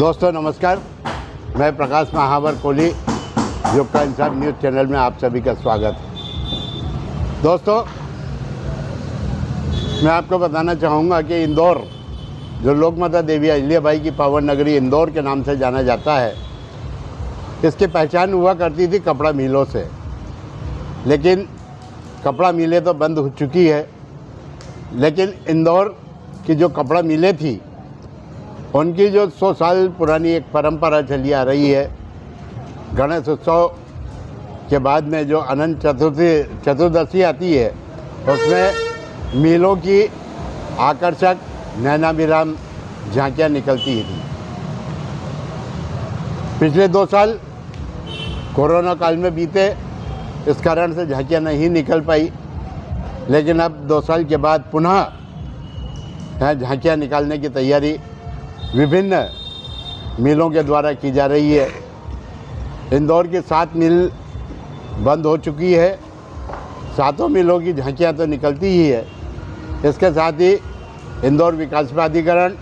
दोस्तों नमस्कार, मैं प्रकाश महावर कोहली, योग का इंसाफ न्यूज़ चैनल में आप सभी का स्वागत है। दोस्तों, मैं आपको बताना चाहूँगा कि इंदौर, जो लोकमाता देवी अहिल्याबाई की पावन नगरी इंदौर के नाम से जाना जाता है, इसकी पहचान हुआ करती थी कपड़ा मिलों से। लेकिन कपड़ा मिलें तो बंद हो चुकी है, लेकिन इंदौर की जो कपड़ा मिलें थी उनकी जो 100 साल पुरानी एक परंपरा चली आ रही है, गणेश उत्सव के बाद में जो अनंत चतुर्दशी आती है, उसमें मिलों की आकर्षक नैनाभिराम झांकियाँ निकलती थी। पिछले 2 साल कोरोना काल में बीते, इस कारण से झांकियाँ नहीं निकल पाई, लेकिन अब 2 साल के बाद पुनः झांकियाँ निकालने की तैयारी विभिन्न मिलों के द्वारा की जा रही है। इंदौर की 7 मिल बंद हो चुकी है। 7 मिलों की झांकियाँ तो निकलती ही है। इसके साथ ही इंदौर विकास प्राधिकरण,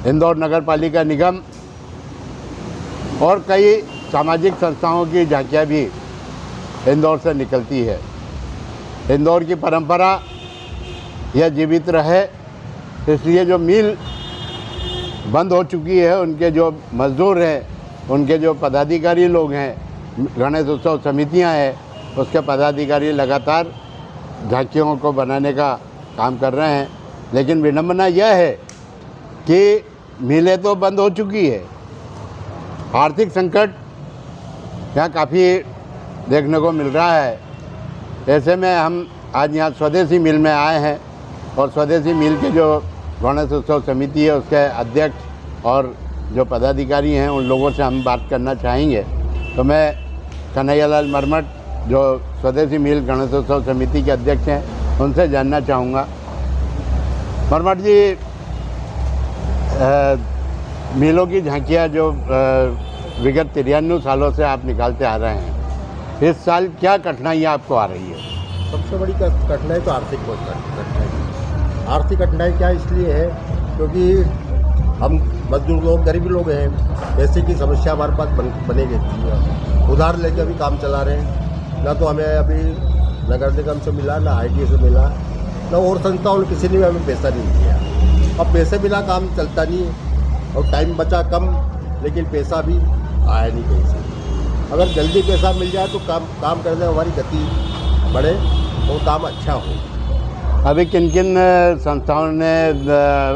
इंदौर नगर पालिका निगम और कई सामाजिक संस्थाओं की झांकियाँ भी इंदौर से निकलती है। इंदौर की परंपरा यह जीवित रहे, इसलिए जो मिल बंद हो चुकी है, उनके जो मजदूर हैं, उनके जो पदाधिकारी लोग हैं, गणेश उत्सव समितियां हैं, उसके पदाधिकारी लगातार झांकियों को बनाने का काम कर रहे हैं। लेकिन विडंबना यह है कि मिलें तो बंद हो चुकी है। आर्थिक संकट यहाँ काफ़ी देखने को मिल रहा है। ऐसे में हम आज यहाँ स्वदेशी मिल में आए हैं और स्वदेशी मिल के जो गणेश उत्सव समिति है, उसके अध्यक्ष और जो पदाधिकारी हैं, उन लोगों से हम बात करना चाहेंगे। तो मैं कन्हैयालाल मरमट, जो स्वदेशी मिल गणेश उत्सव समिति के अध्यक्ष हैं, उनसे जानना चाहूँगा। मरमट जी, मिलों की झांकियाँ जो विगत 93 सालों से आप निकालते आ रहे हैं, इस साल क्या कठिनाइयाँ आपको आ रही है? सबसे बड़ी कठिनाई तो आर्थिक कठिनाई। आर्थिक कठिनाई क्या इसलिए है क्योंकि हम मजदूर लोग, गरीब लोग हैं, पैसे की समस्या हमारे पास बनी रहती है। उधार लेके अभी काम चला रहे हैं। ना तो हमें अभी नगर निगम से मिला, ना ITA से मिला, ना और संस्थाओं ने, किसी ने भी हमें पैसा नहीं दिया। अब पैसे बिना काम चलता नहीं है और टाइम बचा कम, लेकिन पैसा भी आया नहीं कहीं से। अगर जल्दी पैसा मिल जाए तो काम करने में हमारी गति बढ़े और काम अच्छा हो। अभी किन किन संस्थाओं ने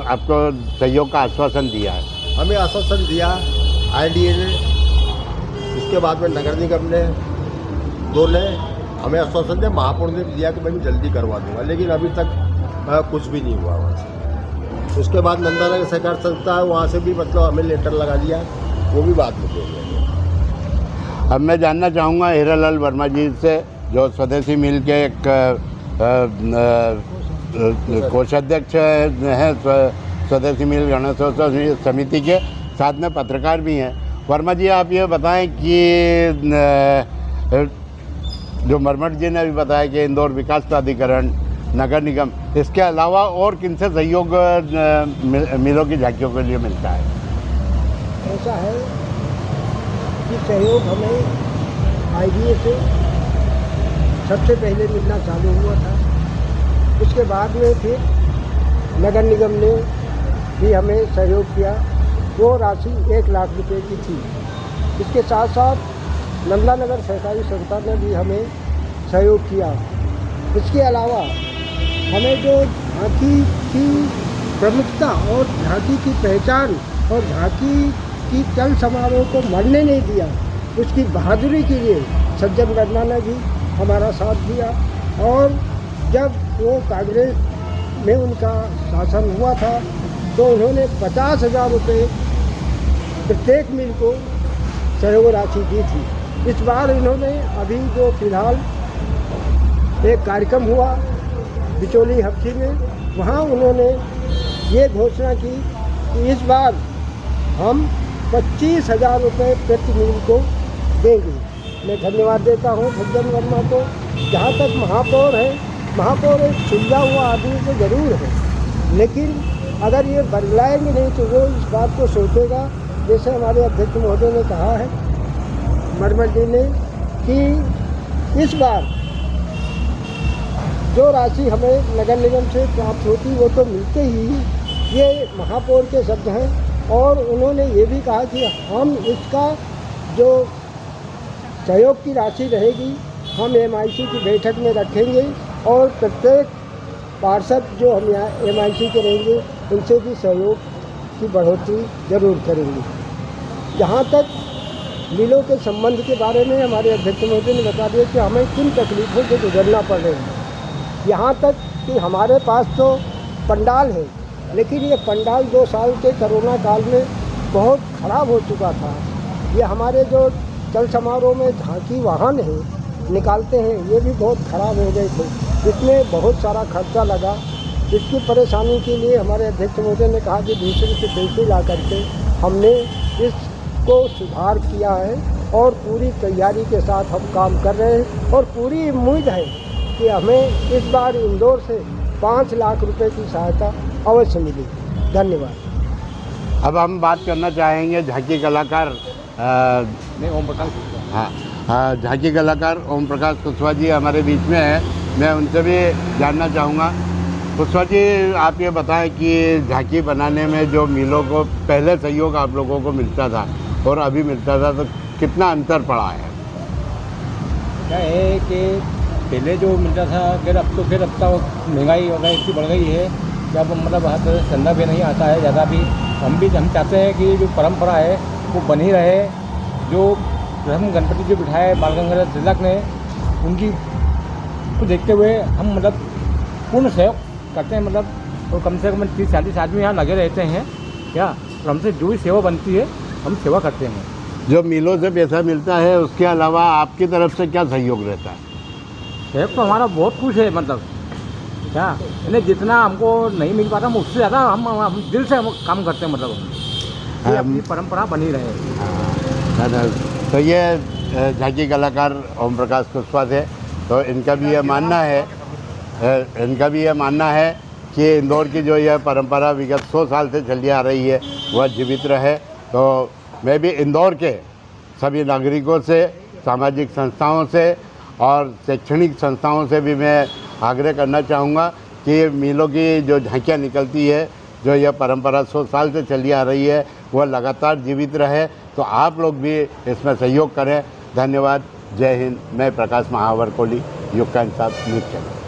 आपको सहयोग का आश्वासन दिया है? हमें आश्वासन दिया ITA ने, उसके बाद में नगर निगम ने, 2 ने हमें आश्वासन दिया। महापौर ने दिया कि मैं जल्दी करवा दूंगा, लेकिन अभी तक कुछ भी नहीं हुआ वहाँ से। उसके बाद नंदानगर सहकार संस्था है, वहाँ से भी मतलब हमें लेटर लगा दिया, वो भी बाद में दे दिया। अब मैं जानना चाहूँगा हीरालाल वर्मा जी से, जो स्वदेशी मिल के एक कोषाध्यक्ष हैं स्वदेशी मिल गणेशोत्सव समिति के, साथ में पत्रकार भी हैं। वर्मा जी, आप ये बताएं कि जो मरमट जी ने भी बताया कि इंदौर विकास प्राधिकरण, नगर निगम, इसके अलावा और किनसे सहयोग मिलों की झांकियों के लिए मिलता है? ऐसा है कि सहयोग हमें ITA से सबसे पहले मिलना चालू हुआ था। उसके बाद में फिर नगर निगम ने भी हमें सहयोग किया। वो राशि 1 लाख रुपए की थी। इसके साथ साथ नंदानगर सहकारी संस्था ने भी हमें सहयोग किया। इसके अलावा हमें जो झांकी की प्रमुखता और झांकी की पहचान और झांकी की चल समारोह को मरने नहीं दिया, उसकी बहादुरी के लिए सज्जन वर्मा ने भी हमारा साथ दिया। और जब वो कांग्रेस में उनका शासन हुआ था, तो उन्होंने 50,000 रुपये प्रत्येक मिल को सहयोग राशि दी थी। इस बार इन्होंने अभी जो फिलहाल एक कार्यक्रम हुआ बिचौली हफ्ती में, वहाँ उन्होंने ये घोषणा की कि इस बार हम 25,000 रुपये प्रति मिल को देंगे। मैं धन्यवाद देता हूँ सज्जन वर्मा को। जहाँ तक महापौर है, महापौर एक सुलझा हुआ आदमी तो ज़रूर है, लेकिन अगर ये बदलाएंगे नहीं तो वो इस बात को सोचेगा, जैसे हमारे अध्यक्ष महोदय ने कहा है, मरमल जी ने, कि इस बार जो राशि हमें नगर निगम से प्राप्त होती वो तो मिलते ही, ये महापौर के शब्द हैं। और उन्होंने ये भी कहा कि हम इसका जो सहयोग की राशि रहेगी हम MIC की बैठक में रखेंगे और प्रत्येक पार्षद जो हम यहाँ MIC के रहेंगे उनसे भी सहयोग की बढ़ोतरी जरूर करेंगे। जहाँ तक मिलों के संबंध के बारे में हमारे अध्यक्ष महोदय ने बता दिया कि हमें किन तकलीफ़ों से गुजरना पड़ रहा है। यहाँ तक कि हमारे पास तो पंडाल है, लेकिन ये पंडाल 2 साल के कोरोना काल में बहुत ख़राब हो चुका था। ये हमारे जो चल समारोह में झांकी वाहन है निकालते हैं, ये भी बहुत ख़राब हो गए थे, इसमें बहुत सारा खर्चा लगा। इसकी परेशानी के लिए हमारे अध्यक्ष महोदय ने कहा कि दूसरे से पैसे ला करके हमने इसको सुधार किया है और पूरी तैयारी के साथ हम काम कर रहे हैं और पूरी उम्मीद है कि हमें इस बार इंदौर से 5 लाख रुपए की सहायता अवश्य मिलेगी। धन्यवाद। अब हम बात करना चाहेंगे झांकी कलाकार ओम प्रकाश, हाँ, झांकी कलाकार ओम प्रकाश कुशवाहा जी हमारे बीच में है। मैं उनसे भी जानना चाहूँगा। कुशवाहा जी, आप ये बताएं कि झांकी बनाने में जो मिलों को पहले सहयोग आप लोगों को मिलता था और अभी मिलता था, तो कितना अंतर पड़ा है? क्या है कि पहले जो मिलता था, फिर अब तो महंगाई वगैरह इतनी बढ़ गई है कि अब मतलब हर धंधा भी नहीं आता है ज़्यादा भी। हम चाहते हैं कि जो परंपरा है वो बनी रहे। जो हम गणपति जो बिठाए बाल गंगाधर तिलक ने, उनकी को देखते हुए हम मतलब पूर्ण सहयोग करते हैं। मतलब और कम से कम 30-40 आदमी यहाँ लगे रहते हैं क्या, और हमसे जो भी सेवा बनती है हम सेवा करते हैं। जो मिलों से पैसा मिलता है उसके अलावा आपकी तरफ से क्या सहयोग रहता है? सहयोग तो हमारा बहुत कुछ है, मतलब क्या यानी जितना हमको नहीं मिल पाता हम उससे ज़्यादा हम दिल से हम काम करते हैं। मतलब ये अपनी परंपरा बनी रहे। तो ये झांकी कलाकार ओम प्रकाश कुशवाहा थे। तो इनका भी ये मानना है कि इंदौर की जो यह परंपरा विगत 100 साल से चली आ रही है वह जीवित रहे। तो मैं भी इंदौर के सभी नागरिकों से, सामाजिक संस्थाओं से और शैक्षणिक संस्थाओं से भी मैं आग्रह करना चाहूँगा कि मिलों की जो झांकियाँ निकलती है, जो यह परंपरा 100 साल से चली आ रही है, वह लगातार जीवित रहे। तो आप लोग भी इसमें सहयोग करें। धन्यवाद। जय हिंद। मैं प्रकाश महावर कोहली, युग का इंसाफ न्यूज़ चैनल।